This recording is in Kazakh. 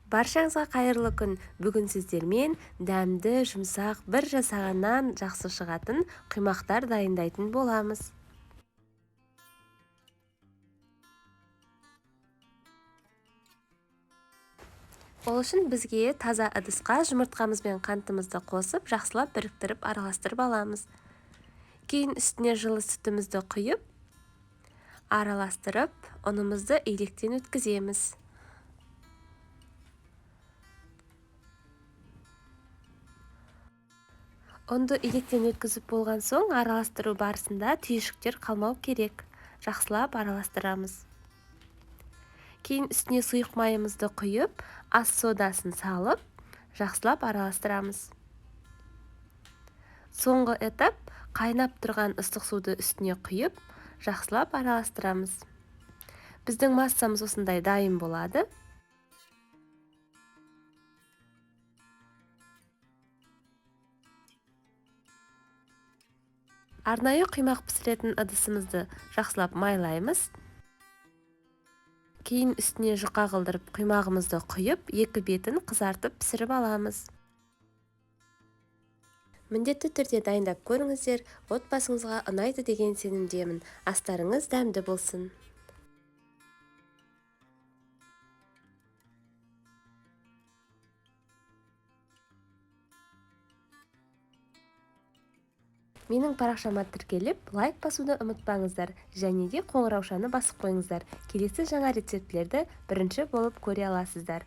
Баршаңызға қайырлы күн. Бүгін сіздермен дәмді, жұмсақ, бір жасағаннан жақсы шығатын құймақтар дайындайтын боламыз. Ол үшін бізге таза ыдысқа жұмыртқамыз бен қантымызды қосып, жақсылап біріктіріп араластырып аламыз. Кейін үстіне жылы сүтімізді құйып, араластырып, ұнымызды електен өткіземіз. Ұнды електен өткізіп болған соң, араластыру барысында түйіршіктер қалмау керек. Жақсылап араластырамыз. Кейін үстіне сұйық майымызды құйып, ас содасын салып, жақсылап араластырамыз. Соңғы этап қайнап тұрған ыстық суды үстіне құйып, жақсылап араластырамыз. Біздің массамыз осындай дайын болады. Арнайы құймақ пісіретін ыдысымызды жақсылап майлаймыз. Кейін үстіне жұқа қылдырып құймағымызды құйып, екі бетін қызартып пісіріп аламыз. Міндетті түрде дайындап көріңіздер, отбасыңызға ұнайды деген сенімдемін. Астарыңыз дәмді болсын. Менің парақшама тіркеліп, лайк басуды ұмытпаңыздар, және де қоңыраушаны басып қойыңыздар. Келесі жаңа рецептілерді бірінші болып көре аласыздар.